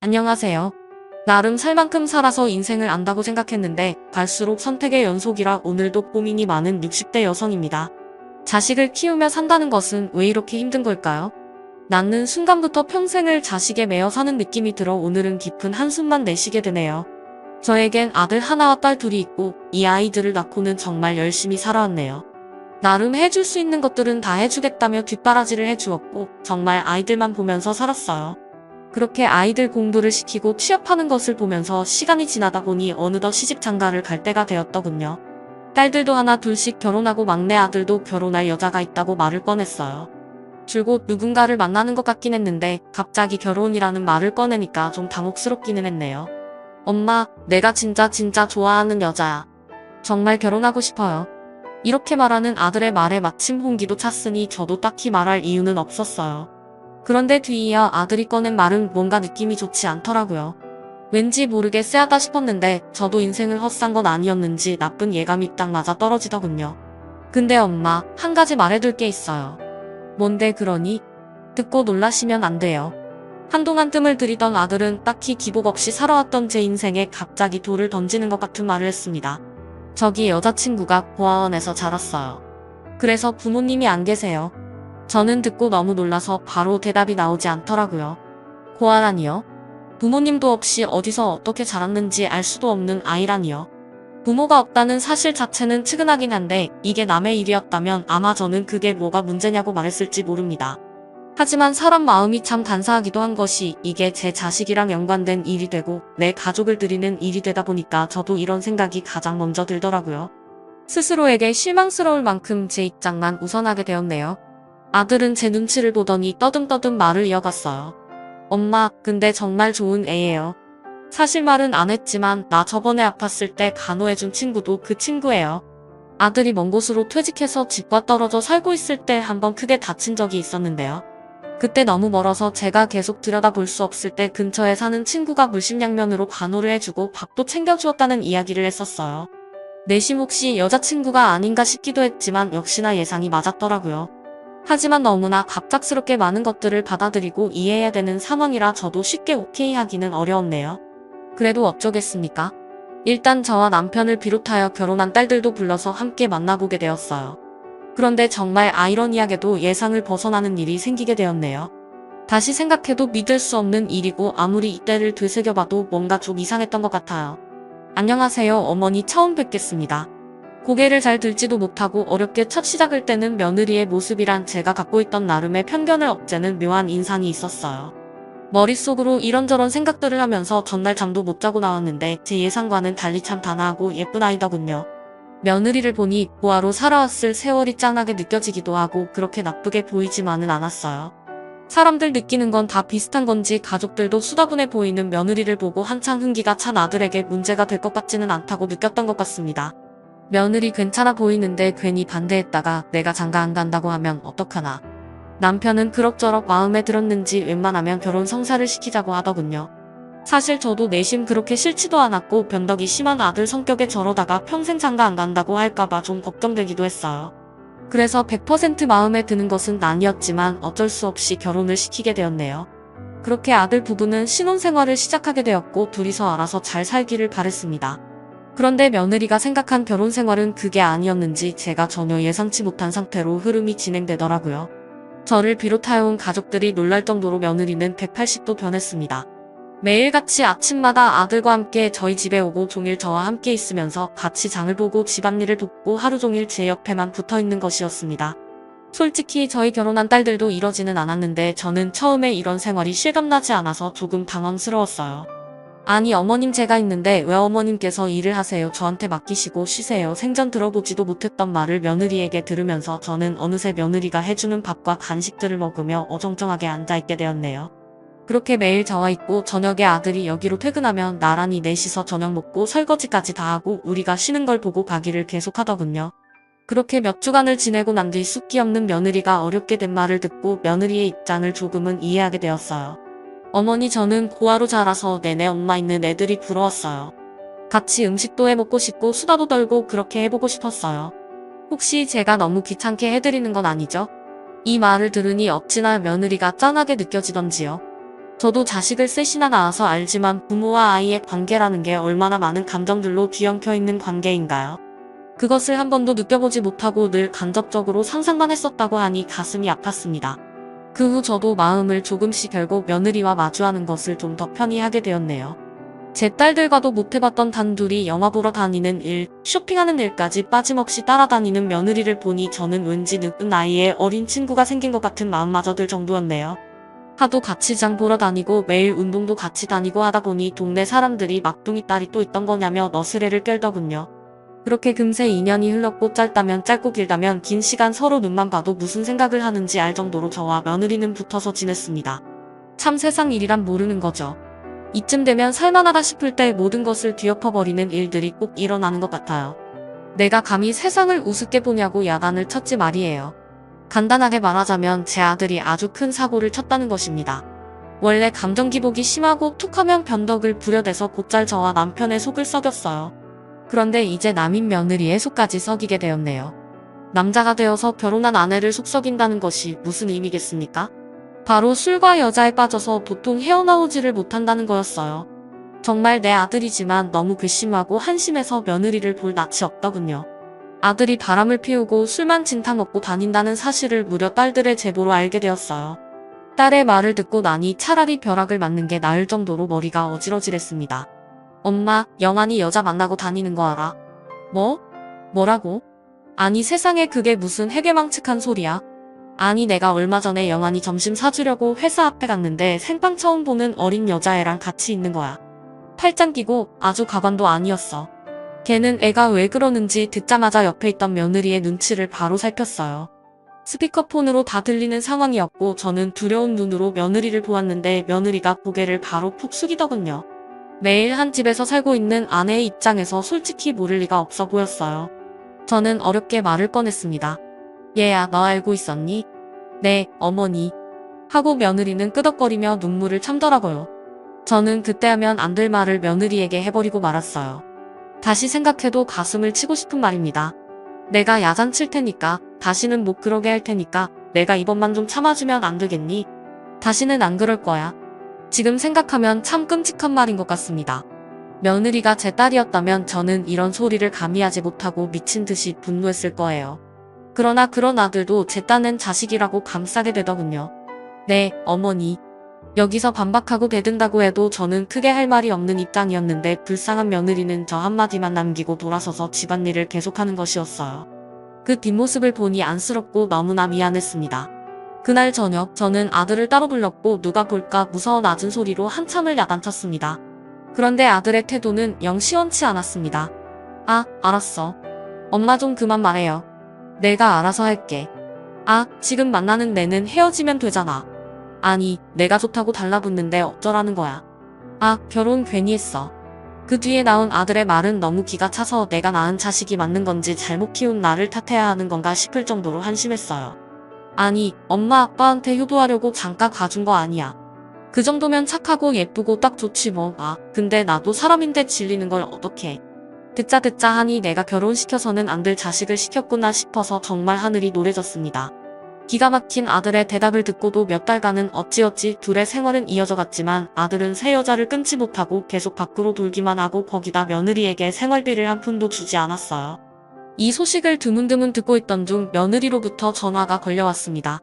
안녕하세요. 나름 살 만큼 살아서 인생을 안다고 생각했는데 갈수록 선택의 연속이라 오늘도 고민이 많은 60대 여성입니다. 자식을 키우며 산다는 것은 왜 이렇게 힘든 걸까요? 낳는 순간부터 평생을 자식에 매여 사는 느낌이 들어 오늘은 깊은 한숨만 내쉬게 되네요. 저에겐 아들 하나와 딸 둘이 있고 이 아이들을 낳고는 정말 열심히 살아왔네요. 나름 해줄 수 있는 것들은 다 해주겠다며 뒷바라지를 해주었고 정말 아이들만 보면서 살았어요. 그렇게 아이들 공부를 시키고 취업하는 것을 보면서 시간이 지나다 보니 어느덧 시집 장가를 갈 때가 되었더군요. 딸들도 하나 둘씩 결혼하고 막내 아들도 결혼할 여자가 있다고 말을 꺼냈어요. 줄곧 누군가를 만나는 것 같긴 했는데 갑자기 결혼이라는 말을 꺼내니까 좀 당혹스럽기는 했네요. 엄마, 내가 진짜 좋아하는 여자야. 정말 결혼하고 싶어요. 이렇게 말하는 아들의 말에 마침 홍기도 찼으니 저도 딱히 말할 이유는 없었어요. 그런데 뒤이어 아들이 꺼낸 말은 뭔가 느낌이 좋지 않더라고요. 왠지 모르게 쎄하다 싶었는데 저도 인생을 헛산 건 아니었는지 나쁜 예감이 딱 맞아 떨어지더군요. 근데 엄마, 한 가지 말해둘 게 있어요. 뭔데 그러니? 듣고 놀라시면 안 돼요. 한동안 뜸을 들이던 아들은 딱히 기복 없이 살아왔던 제 인생에 갑자기 돌을 던지는 것 같은 말을 했습니다. 저기 여자친구가 고아원에서 자랐어요. 그래서 부모님이 안 계세요. 저는 듣고 너무 놀라서 바로 대답이 나오지 않더라고요. 고아라니요? 부모님도 없이 어디서 어떻게 자랐는지 알 수도 없는 아이라니요. 부모가 없다는 사실 자체는 측은하긴 한데 이게 남의 일이었다면 아마 저는 그게 뭐가 문제냐고 말했을지 모릅니다. 하지만 사람 마음이 참 간사하기도 한 것이 이게 제 자식이랑 연관된 일이 되고 내 가족을 드리는 일이 되다 보니까 저도 이런 생각이 가장 먼저 들더라고요. 스스로에게 실망스러울 만큼 제 입장만 우선하게 되었네요. 아들은 제 눈치를 보더니 떠듬떠듬 말을 이어갔어요. 엄마, 근데 정말 좋은 애예요. 사실 말은 안 했지만 나 저번에 아팠을 때 간호해준 친구도 그 친구예요. 아들이 먼 곳으로 퇴직해서 집과 떨어져 살고 있을 때 한번 크게 다친 적이 있었는데요. 그때 너무 멀어서 제가 계속 들여다볼 수 없을 때 근처에 사는 친구가 물심양면으로 간호를 해주고 밥도 챙겨주었다는 이야기를 했었어요. 내심 혹시 여자친구가 아닌가 싶기도 했지만 역시나 예상이 맞았더라고요. 하지만 너무나 갑작스럽게 많은 것들을 받아들이고 이해해야 되는 상황이라 저도 쉽게 오케이 하기는 어려웠네요. 그래도 어쩌겠습니까? 일단 저와 남편을 비롯하여 결혼한 딸들도 불러서 함께 만나보게 되었어요. 그런데 정말 아이러니하게도 예상을 벗어나는 일이 생기게 되었네요. 다시 생각해도 믿을 수 없는 일이고 아무리 이때를 되새겨봐도 뭔가 좀 이상했던 것 같아요. 안녕하세요, 어머니 처음 뵙겠습니다. 고개를 잘 들지도 못하고 어렵게 첫 시작을 떼는 며느리의 모습이란 제가 갖고 있던 나름의 편견을 없애는 묘한 인상이 있었어요. 머릿속으로 이런저런 생각들을 하면서 전날 잠도 못 자고 나왔는데 제 예상과는 달리 참 단아하고 예쁜 아이더군요. 며느리를 보니 고아로 살아왔을 세월이 짠하게 느껴지기도 하고 그렇게 나쁘게 보이지만은 않았어요. 사람들 느끼는 건 다 비슷한 건지 가족들도 수다분해 보이는 며느리를 보고 한창 흥기가 찬 아들에게 문제가 될 것 같지는 않다고 느꼈던 것 같습니다. 며느리 괜찮아 보이는데 괜히 반대했다가 내가 장가 안 간다고 하면 어떡하나. 남편은 그럭저럭 마음에 들었는지 웬만하면 결혼 성사를 시키자고 하더군요. 사실 저도 내심 그렇게 싫지도 않았고 변덕이 심한 아들 성격에 저러다가 평생 장가 안 간다고 할까봐 좀 걱정되기도 했어요. 그래서 100% 마음에 드는 것은 아니었지만 어쩔 수 없이 결혼을 시키게 되었네요. 그렇게 아들 부부는 신혼생활을 시작하게 되었고 둘이서 알아서 잘 살기를 바랬습니다. 그런데 며느리가 생각한 결혼 생활은 그게 아니었는지 제가 전혀 예상치 못한 상태로 흐름이 진행되더라고요. 저를 비롯하여 온 가족들이 놀랄 정도로 며느리는 180도 변했습니다. 매일같이 아침마다 아들과 함께 저희 집에 오고 종일 저와 함께 있으면서 같이 장을 보고 집안일을 돕고 하루 종일 제 옆에만 붙어있는 것이었습니다. 솔직히 저희 결혼한 딸들도 이러지는 않았는데 저는 처음에 이런 생활이 실감나지 않아서 조금 당황스러웠어요. 아니 어머님 제가 있는데 왜 어머님께서 일을 하세요? 저한테 맡기시고 쉬세요. 생전 들어보지도 못했던 말을 며느리에게 들으면서 저는 어느새 며느리가 해주는 밥과 간식들을 먹으며 어정쩡하게 앉아있게 되었네요. 그렇게 매일 저와 있고 저녁에 아들이 여기로 퇴근하면 나란히 넷이서 저녁 먹고 설거지까지 다 하고 우리가 쉬는 걸 보고 가기를 계속하더군요. 그렇게 몇 주간을 지내고 난 뒤 숫기 없는 며느리가 어렵게 된 말을 듣고 며느리의 입장을 조금은 이해하게 되었어요. 어머니 저는 고아로 자라서 내내 엄마 있는 애들이 부러웠어요. 같이 음식도 해먹고 싶고 수다도 떨고 그렇게 해보고 싶었어요. 혹시 제가 너무 귀찮게 해드리는 건 아니죠? 이 말을 들으니 어찌나 며느리가 짠하게 느껴지던지요. 저도 자식을 셋이나 낳아서 알지만 부모와 아이의 관계라는 게 얼마나 많은 감정들로 뒤엉켜 있는 관계인가요? 그것을 한 번도 느껴보지 못하고 늘 간접적으로 상상만 했었다고 하니 가슴이 아팠습니다. 그 후 저도 마음을 조금씩 열고 며느리와 마주하는 것을 좀 더 편히 하게 되었네요. 제 딸들과도 못해봤던 단둘이 영화 보러 다니는 일, 쇼핑하는 일까지 빠짐없이 따라다니는 며느리를 보니 저는 왠지 늦은 나이에 어린 친구가 생긴 것 같은 마음마저 들 정도였네요. 하도 같이 장 보러 다니고 매일 운동도 같이 다니고 하다 보니 동네 사람들이 막둥이 딸이 또 있던 거냐며 너스레를 끌더군요. 그렇게 금세 2년이 흘렀고 짧다면 짧고 길다면 긴 시간 서로 눈만 봐도 무슨 생각을 하는지 알 정도로 저와 며느리는 붙어서 지냈습니다. 참 세상 일이란 모르는 거죠. 이쯤 되면 살만하다 싶을 때 모든 것을 뒤엎어버리는 일들이 꼭 일어나는 것 같아요. 내가 감히 세상을 우습게 보냐고 야단을 쳤지 말이에요. 간단하게 말하자면 제 아들이 아주 큰 사고를 쳤다는 것입니다. 원래 감정 기복이 심하고 툭하면 변덕을 부려대서 곧잘 저와 남편의 속을 썩였어요. 그런데 이제 남인 며느리의 속까지 썩이게 되었네요. 남자가 되어서 결혼한 아내를 속썩인다는 것이 무슨 의미겠습니까? 바로 술과 여자에 빠져서 도통 헤어나오지를 못한다는 거였어요. 정말 내 아들이지만 너무 괘씸하고 한심해서 며느리를 볼 낯이 없더군요. 아들이 바람을 피우고 술만 진탕 먹고 다닌다는 사실을 무려 딸들의 제보로 알게 되었어요. 딸의 말을 듣고 나니 차라리 벼락을 맞는 게 나을 정도로 머리가 어지러지랬습니다. 엄마, 영환이 여자 만나고 다니는 거 알아? 뭐? 뭐라고? 아니 세상에 그게 무슨 해괴망측한 소리야? 아니 내가 얼마 전에 영환이 점심 사주려고 회사 앞에 갔는데 생판 처음 보는 어린 여자애랑 같이 있는 거야. 팔짱 끼고 아주 가관도 아니었어. 걔는 애가 왜 그러는지 듣자마자 옆에 있던 며느리의 눈치를 바로 살폈어요. 스피커폰으로 다 들리는 상황이었고 저는 두려운 눈으로 며느리를 보았는데 며느리가 고개를 바로 푹 숙이더군요. 매일 한 집에서 살고 있는 아내의 입장에서 솔직히 모를 리가 없어 보였어요. 저는 어렵게 말을 꺼냈습니다. 얘야, 너 알고 있었니? 네, 어머니. 하고 며느리는 끄덕거리며 눈물을 참더라고요. 저는 그때 하면 안 될 말을 며느리에게 해버리고 말았어요. 다시 생각해도 가슴을 치고 싶은 말입니다. 내가 야단 칠 테니까, 다시는 못 그러게 할 테니까 내가 이번만 좀 참아주면 안 되겠니? 다시는 안 그럴 거야. 지금 생각하면 참 끔찍한 말인 것 같습니다. 며느리가 제 딸이었다면 저는 이런 소리를 감히 하지 못하고 미친 듯이 분노했을 거예요. 그러나 그런 아들도 제 딴엔 자식이라고 감싸게 되더군요. 네, 어머니. 여기서 반박하고 대든다고 해도 저는 크게 할 말이 없는 입장이었는데 불쌍한 며느리는 저 한마디만 남기고 돌아서서 집안일을 계속하는 것이었어요. 그 뒷모습을 보니 안쓰럽고 너무나 미안했습니다. 그날 저녁 저는 아들을 따로 불렀고 누가 볼까 무서워 낮은 소리로 한참을 야단쳤습니다. 그런데 아들의 태도는 영 시원치 않았습니다. 아, 알았어. 엄마 좀 그만 말해요. 내가 알아서 할게. 아, 지금 만나는 내는 헤어지면 되잖아. 아니, 내가 좋다고 달라붙는데 어쩌라는 거야. 아, 결혼 괜히 했어. 그 뒤에 나온 아들의 말은 너무 기가 차서 내가 낳은 자식이 맞는 건지 잘못 키운 나를 탓해야 하는 건가 싶을 정도로 한심했어요. 아니, 엄마 아빠한테 효도하려고 잠깐 가준 거 아니야. 그 정도면 착하고 예쁘고 딱 좋지 뭐. 아, 근데 나도 사람인데 질리는 걸 어떡해. 듣자 하니 내가 결혼시켜서는 안 될 자식을 시켰구나 싶어서 정말 하늘이 노래졌습니다. 기가 막힌 아들의 대답을 듣고도 몇 달간은 어찌어찌 둘의 생활은 이어져 갔지만 아들은 새 여자를 끊지 못하고 계속 밖으로 돌기만 하고 거기다 며느리에게 생활비를 한 푼도 주지 않았어요. 이 소식을 드문드문 듣고 있던 중 며느리로부터 전화가 걸려왔습니다.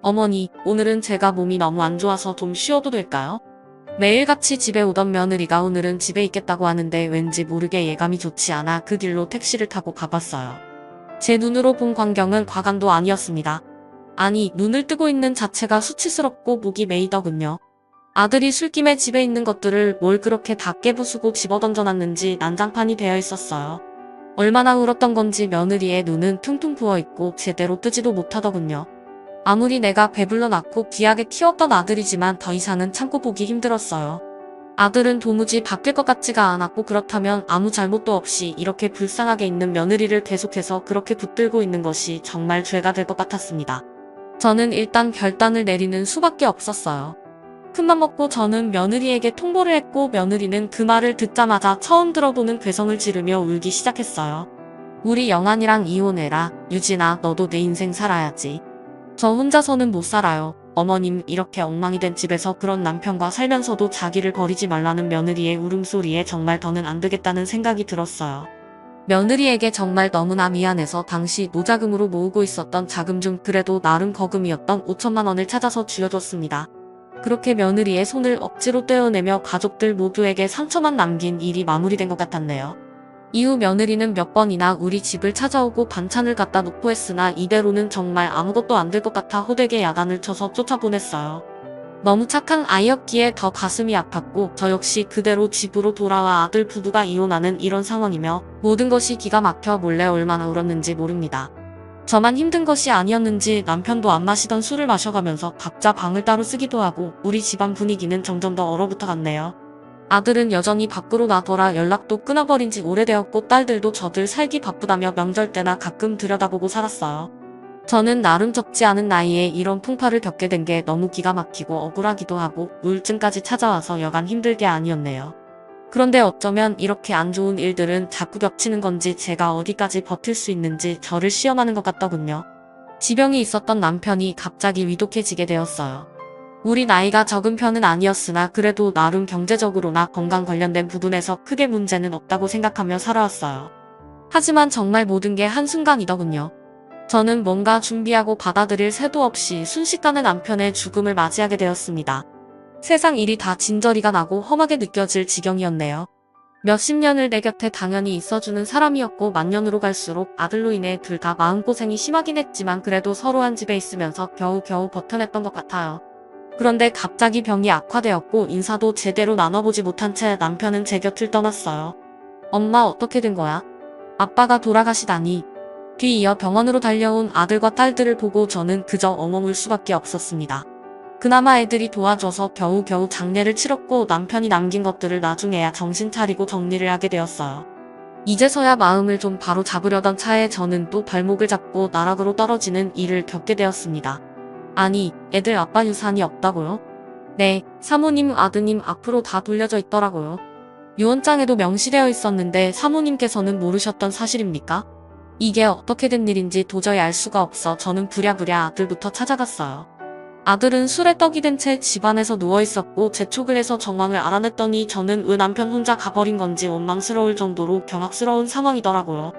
어머니, 오늘은 제가 몸이 너무 안 좋아서 좀 쉬어도 될까요? 매일같이 집에 오던 며느리가 오늘은 집에 있겠다고 하는데 왠지 모르게 예감이 좋지 않아 그 길로 택시를 타고 가봤어요. 제 눈으로 본 광경은 과감도 아니었습니다. 아니, 눈을 뜨고 있는 자체가 수치스럽고 목이 메이더군요. 아들이 술김에 집에 있는 것들을 뭘 그렇게 다 깨부수고 집어던져놨는지 난장판이 되어 있었어요. 얼마나 울었던 건지 며느리의 눈은 퉁퉁 부어있고 제대로 뜨지도 못하더군요. 아무리 내가 배불러 낳고 귀하게 키웠던 아들이지만 더 이상은 참고 보기 힘들었어요. 아들은 도무지 바뀔 것 같지가 않았고 그렇다면 아무 잘못도 없이 이렇게 불쌍하게 있는 며느리를 계속해서 그렇게 붙들고 있는 것이 정말 죄가 될 것 같았습니다. 저는 일단 결단을 내리는 수밖에 없었어요. 큰맘 먹고 저는 며느리에게 통보를 했고 며느리는 그 말을 듣자마자 처음 들어보는 괴성을 지르며 울기 시작했어요. 우리 영환이랑 이혼해라. 유진아, 너도 내 인생 살아야지. 저 혼자서는 못 살아요. 어머님, 이렇게 엉망이 된 집에서 그런 남편과 살면서도 자기를 버리지 말라는 며느리의 울음소리에 정말 더는 안 되겠다는 생각이 들었어요. 며느리에게 정말 너무나 미안해서 당시 노자금으로 모으고 있었던 자금 중 그래도 나름 거금이었던 5천만 원을 찾아서 쥐어줬습니다. 그렇게 며느리의 손을 억지로 떼어내며 가족들 모두에게 상처만 남긴 일이 마무리된 것 같았네요. 이후 며느리는 몇 번이나 우리 집을 찾아오고 반찬을 갖다 놓고 했으나 이대로는 정말 아무것도 안 될 것 같아 호되게 야단을 쳐서 쫓아보냈어요. 너무 착한 아이였기에 더 가슴이 아팠고 저 역시 그대로 집으로 돌아와 아들 부부가 이혼하는 이런 상황이며 모든 것이 기가 막혀 몰래 얼마나 울었는지 모릅니다. 저만 힘든 것이 아니었는지 남편도 안 마시던 술을 마셔가면서 각자 방을 따로 쓰기도 하고 우리 집안 분위기는 점점 더 얼어붙어 갔네요. 아들은 여전히 밖으로 나더라 연락도 끊어버린 지 오래되었고 딸들도 저들 살기 바쁘다며 명절 때나 가끔 들여다보고 살았어요. 저는 나름 적지 않은 나이에 이런 풍파를 겪게 된 게 너무 기가 막히고 억울하기도 하고 우울증까지 찾아와서 여간 힘들 게 아니었네요. 그런데 어쩌면 이렇게 안 좋은 일들은 자꾸 겹치는 건지 제가 어디까지 버틸 수 있는지 저를 시험하는 것 같더군요. 지병이 있었던 남편이 갑자기 위독해지게 되었어요. 우리 나이가 적은 편은 아니었으나 그래도 나름 경제적으로나 건강 관련된 부분에서 크게 문제는 없다고 생각하며 살아왔어요. 하지만 정말 모든 게 한순간이더군요. 저는 뭔가 준비하고 받아들일 새도 없이 순식간에 남편의 죽음을 맞이하게 되었습니다. 세상 일이 다 진저리가 나고 험하게 느껴질 지경이었네요. 몇십 년을 내 곁에 당연히 있어주는 사람이었고 만년으로 갈수록 아들로 인해 둘 다 마음고생이 심하긴 했지만 그래도 서로 한 집에 있으면서 겨우겨우 버텨냈던 것 같아요. 그런데 갑자기 병이 악화되었고 인사도 제대로 나눠보지 못한 채 남편은 제 곁을 떠났어요. 엄마 어떻게 된 거야? 아빠가 돌아가시다니. 뒤이어 병원으로 달려온 아들과 딸들을 보고 저는 그저 엉엉 울 수밖에 없었습니다. 그나마 애들이 도와줘서 겨우겨우 장례를 치렀고 남편이 남긴 것들을 나중에야 정신 차리고 정리를 하게 되었어요. 이제서야 마음을 좀 바로 잡으려던 차에 저는 또 발목을 잡고 나락으로 떨어지는 일을 겪게 되었습니다. 아니, 애들 아빠 유산이 없다고요? 네, 사모님 아드님 앞으로 다 돌려져 있더라고요. 유언장에도 명시되어 있었는데 사모님께서는 모르셨던 사실입니까? 이게 어떻게 된 일인지 도저히 알 수가 없어 저는 부랴부랴 아들부터 찾아갔어요. 아들은 술에 떡이 된 채 집안에서 누워있었고 재촉을 해서 정황을 알아냈더니 저는 왜 남편 혼자 가버린 건지 원망스러울 정도로 경악스러운 상황이더라고요.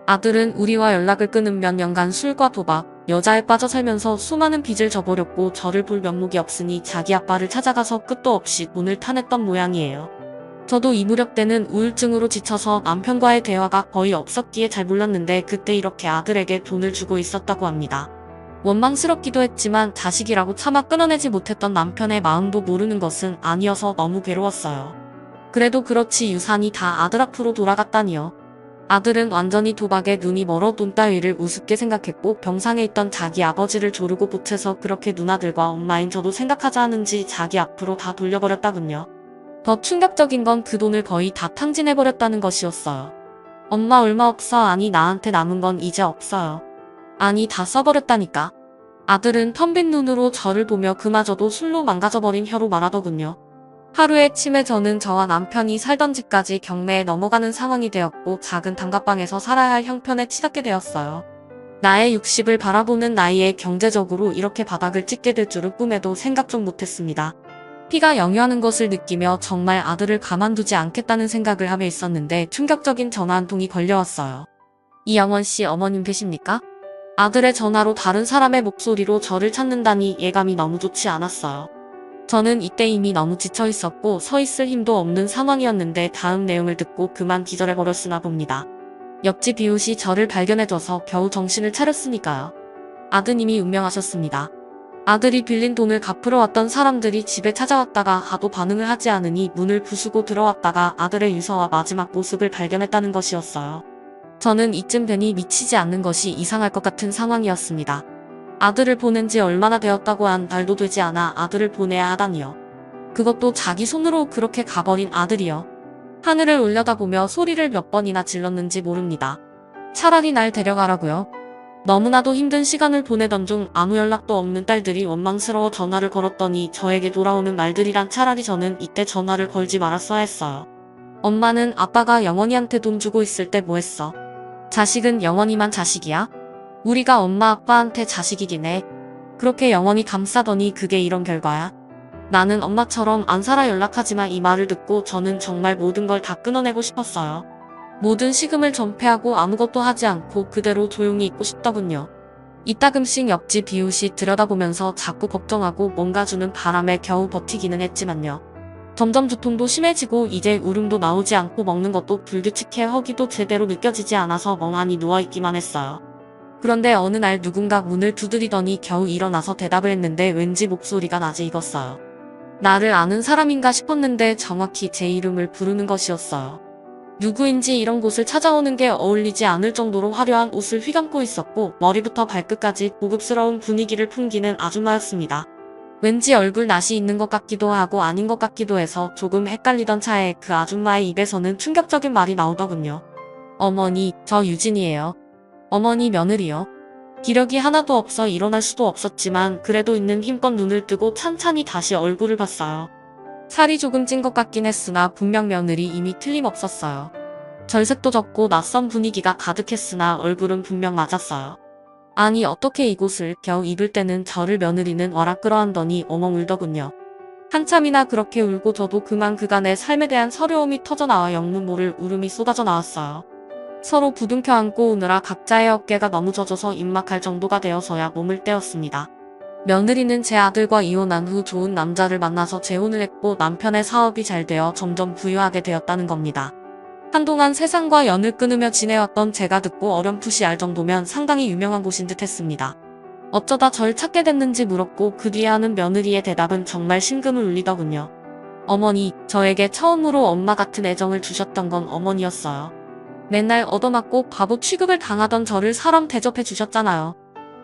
아들은 우리와 연락을 끊은 몇 년간 술과 도박, 여자에 빠져 살면서 수많은 빚을 져버렸고 저를 볼 면목이 없으니 자기 아빠를 찾아가서 끝도 없이 돈을 타냈던 모양이에요. 저도 이 무렵 때는 우울증으로 지쳐서 남편과의 대화가 거의 없었기에 잘 몰랐는데 그때 이렇게 아들에게 돈을 주고 있었다고 합니다. 원망스럽기도 했지만 자식이라고 차마 끊어내지 못했던 남편의 마음도 모르는 것은 아니어서 너무 괴로웠어요. 그래도 그렇지 유산이 다 아들 앞으로 돌아갔다니요. 아들은 완전히 도박에 눈이 멀어 돈 따위를 우습게 생각했고 병상에 있던 자기 아버지를 조르고 보채서 그렇게 누나들과 엄마인 저도 생각하자 하는지 자기 앞으로 다 돌려버렸다군요. 더 충격적인 건 그 돈을 거의 다 탕진해버렸다는 것이었어요. 엄마 얼마 없어. 아니 나한테 남은 건 이제 없어요. 아니 다 써버렸다니까. 아들은 텅 빈 눈으로 저를 보며 그마저도 술로 망가져버린 혀로 말하더군요. 하루에 침에 저는 저와 남편이 살던 집까지 경매에 넘어가는 상황이 되었고 작은 단가방에서 살아야 할 형편에 치닫게 되었어요. 나의 60을 바라보는 나이에 경제적으로 이렇게 바닥을 찍게 될 줄은 꿈에도 생각 좀 못했습니다. 피가 영유하는 것을 느끼며 정말 아들을 가만두지 않겠다는 생각을 하며 있었는데 충격적인 전화 한 통이 걸려왔어요. 이영원 씨 어머님 되십니까? 아들의 전화로 다른 사람의 목소리로 저를 찾는다니 예감이 너무 좋지 않았어요. 저는 이때 이미 너무 지쳐 있었고 서 있을 힘도 없는 상황이었는데 다음 내용을 듣고 그만 기절해버렸으나 봅니다. 옆집 이웃이 저를 발견해줘서 겨우 정신을 차렸으니까요. 아드님이 운명하셨습니다. 아들이 빌린 돈을 갚으러 왔던 사람들이 집에 찾아왔다가 하도 반응을 하지 않으니 문을 부수고 들어왔다가 아들의 유서와 마지막 모습을 발견했다는 것이었어요. 저는 이쯤 되니 미치지 않는 것이 이상할 것 같은 상황이었습니다. 아들을 보낸 지 얼마나 되었다고 한 달도 되지 않아 아들을 보내야 하다니요. 그것도 자기 손으로 그렇게 가버린 아들이요. 하늘을 올려다보며 소리를 몇 번이나 질렀는지 모릅니다. 차라리 날 데려가라고요. 너무나도 힘든 시간을 보내던 중 아무 연락도 없는 딸들이 원망스러워 전화를 걸었더니 저에게 돌아오는 말들이란 차라리 저는 이때 전화를 걸지 말았어야 했어요. 엄마는 아빠가 영원이한테 돈 주고 있을 때 뭐 했어? 자식은 영원이만 자식이야? 우리가 엄마 아빠한테 자식이긴 해. 그렇게 영원히 감싸더니 그게 이런 결과야. 나는 엄마처럼 안 살아 연락하지만 이 말을 듣고 저는 정말 모든 걸 다 끊어내고 싶었어요. 모든 식음을 전폐하고 아무것도 하지 않고 그대로 조용히 있고 싶더군요. 이따금씩 옆집 이웃이 들여다보면서 자꾸 걱정하고 뭔가 주는 바람에 겨우 버티기는 했지만요. 점점 두통도 심해지고 이제 울음도 나오지 않고 먹는 것도 불규칙해 허기도 제대로 느껴지지 않아서 멍하니 누워있기만 했어요. 그런데 어느 날 누군가 문을 두드리더니 겨우 일어나서 대답을 했는데 왠지 목소리가 낮이 익었어요. 나를 아는 사람인가 싶었는데 정확히 제 이름을 부르는 것이었어요. 누구인지 이런 곳을 찾아오는 게 어울리지 않을 정도로 화려한 옷을 휘감고 있었고 머리부터 발끝까지 고급스러운 분위기를 풍기는 아줌마였습니다. 왠지 얼굴 낯이 있는 것 같기도 하고 아닌 것 같기도 해서 조금 헷갈리던 차에 그 아줌마의 입에서는 충격적인 말이 나오더군요. 어머니, 저 유진이에요. 어머니 며느리요. 기력이 하나도 없어 일어날 수도 없었지만 그래도 있는 힘껏 눈을 뜨고 찬찬히 다시 얼굴을 봤어요. 살이 조금 찐 것 같긴 했으나 분명 며느리 이미 틀림없었어요. 절색도 적고 낯선 분위기가 가득했으나 얼굴은 분명 맞았어요. 아니 어떻게 이곳을 겨우 입을 때는 저를 며느리는 와락 끌어안더니 어멍 울더군요. 한참이나 그렇게 울고 저도 그만 그간의 삶에 대한 서러움이 터져나와 영문 모를 울음이 쏟아져 나왔어요. 서로 부둥켜 안고 우느라 각자의 어깨가 너무 젖어서 입막할 정도가 되어서야 몸을 떼었습니다. 며느리는 제 아들과 이혼한 후 좋은 남자를 만나서 재혼을 했고 남편의 사업이 잘 되어 점점 부유하게 되었다는 겁니다. 한동안 세상과 연을 끊으며 지내왔던 제가 듣고 어렴풋이 알 정도면 상당히 유명한 곳인 듯 했습니다. 어쩌다 절 찾게 됐는지 물었고 그 뒤에 하는 며느리의 대답은 정말 심금을 울리더군요. 어머니, 저에게 처음으로 엄마 같은 애정을 주셨던 건 어머니였어요. 맨날 얻어맞고 바보 취급을 당하던 저를 사람 대접해 주셨잖아요.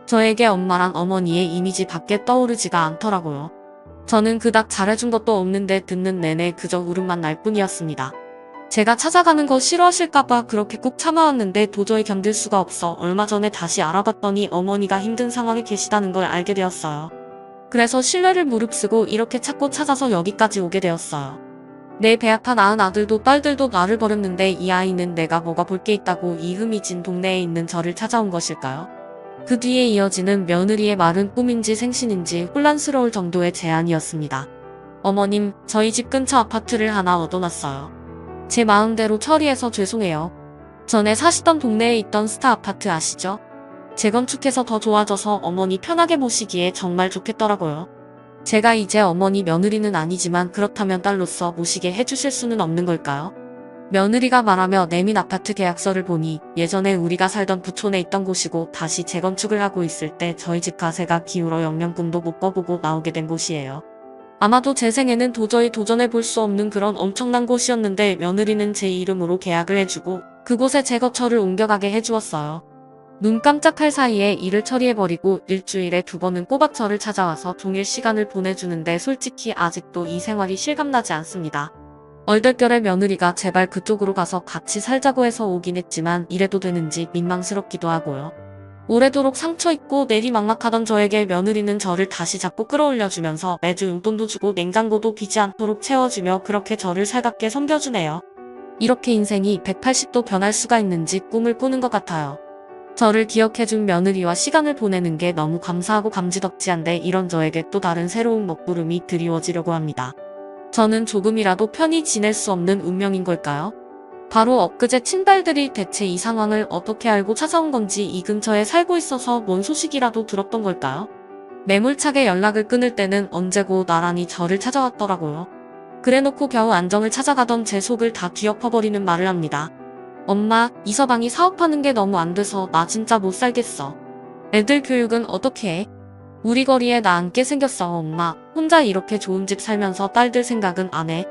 저에게 엄마란 어머니의 이미지 밖에 떠오르지가 않더라고요. 저는 그닥 잘해준 것도 없는데 듣는 내내 그저 울음만 날 뿐이었습니다. 제가 찾아가는 거 싫어하실까봐 그렇게 꾹 참아왔는데 도저히 견딜 수가 없어 얼마 전에 다시 알아봤더니 어머니가 힘든 상황에 계시다는 걸 알게 되었어요. 그래서 신뢰를 무릅쓰고 이렇게 찾고 찾아서 여기까지 오게 되었어요. 내 배아파 낳은 아들도 딸들도 나를 버렸는데 이 아이는 내가 뭐가 볼 게 있다고 이 흠이진 동네에 있는 저를 찾아온 것일까요? 그 뒤에 이어지는 며느리의 말은 꿈인지 생신인지 혼란스러울 정도의 제안이었습니다. 어머님, 저희 집 근처 아파트를 하나 얻어놨어요. 제 마음대로 처리해서 죄송해요. 전에 사시던 동네에 있던 스타 아파트 아시죠? 재건축해서 더 좋아져서 어머니 편하게 모시기에 정말 좋겠더라고요. 제가 이제 어머니 며느리는 아니지만 그렇다면 딸로서 모시게 해주실 수는 없는 걸까요? 며느리가 말하며 내민 아파트 계약서를 보니 예전에 우리가 살던 부촌에 있던 곳이고 다시 재건축을 하고 있을 때 저희 집 가세가 기울어 영영 꿈도 못 꿔보고 나오게 된 곳이에요. 아마도 제 생에는 도저히 도전해 볼 수 없는 그런 엄청난 곳이었는데 며느리는 제 이름으로 계약을 해주고 그곳에 재거처를 옮겨가게 해주었어요. 눈 깜짝할 사이에 일을 처리해버리고 일주일에 2번은 꼬박 저를 찾아와서 종일 시간을 보내주는데 솔직히 아직도 이 생활이 실감나지 않습니다. 얼떨결에 며느리가 제발 그쪽으로 가서 같이 살자고 해서 오긴 했지만 이래도 되는지 민망스럽기도 하고요. 오래도록 상처있고 내리막막하던 저에게 며느리는 저를 다시 자꾸 끌어올려주면서 매주 용돈도 주고 냉장고도 비지 않도록 채워주며 그렇게 저를 살갑게 섬겨주네요. 이렇게 인생이 180도 변할 수가 있는지 꿈을 꾸는 것 같아요. 저를 기억해준 며느리와 시간을 보내는 게 너무 감사하고 감지덕지한데 이런 저에게 또 다른 새로운 먹구름이 드리워지려고 합니다. 저는 조금이라도 편히 지낼 수 없는 운명인 걸까요? 바로 엊그제 친딸들이 대체 이 상황을 어떻게 알고 찾아온 건지 이 근처에 살고 있어서 뭔 소식이라도 들었던 걸까요? 매몰차게 연락을 끊을 때는 언제고 나란히 저를 찾아왔더라고요. 그래놓고 겨우 안정을 찾아가던 제 속을 다 뒤엎어버리는 말을 합니다. 엄마, 이서방이 사업하는 게 너무 안 돼서 나 진짜 못 살겠어. 애들 교육은 어떻게 해? 우리 거리에 나 앉게 생겼어 엄마. 혼자 이렇게 좋은 집 살면서 딸들 생각은 안 해.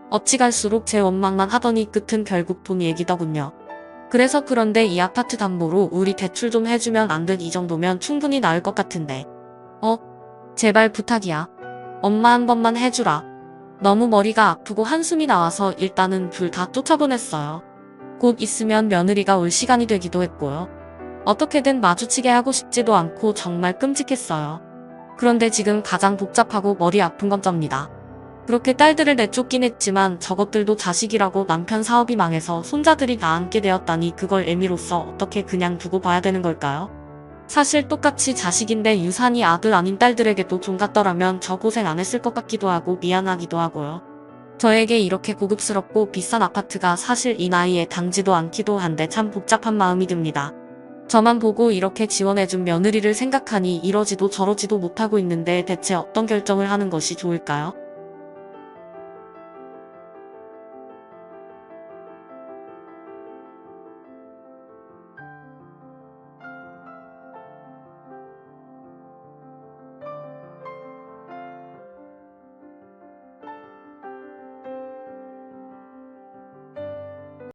어찌 갈수록 제 원망만 하더니 끝은 결국 돈 얘기더군요. 그래서 그런데 이 아파트 담보로 우리 대출 좀 해주면 안 돼? 이 정도면 충분히 나을 것 같은데. 제발 부탁이야. 엄마 한 번만 해주라. 너무 머리가 아프고 한숨이 나와서 일단은 둘 다 쫓아보냈어요. 곧 있으면 며느리가 올 시간이 되기도 했고요. 어떻게든 마주치게 하고 싶지도 않고 정말 끔찍했어요. 그런데 지금 가장 복잡하고 머리 아픈 건 접니다. 그렇게 딸들을 내쫓긴 했지만 저것들도 자식이라고 남편 사업이 망해서 손자들이 다 앉게 되었다니 그걸 애미로서 어떻게 그냥 두고 봐야 되는 걸까요? 사실 똑같이 자식인데 유산이 아들 아닌 딸들에게도 좀 같더라면 저 고생 안 했을 것 같기도 하고 미안하기도 하고요. 저에게 이렇게 고급스럽고 비싼 아파트가 사실 이 나이에 당지도 않기도 한데 참 복잡한 마음이 듭니다. 저만 보고 이렇게 지원해준 며느리를 생각하니 이러지도 저러지도 못하고 있는데 대체 어떤 결정을 하는 것이 좋을까요?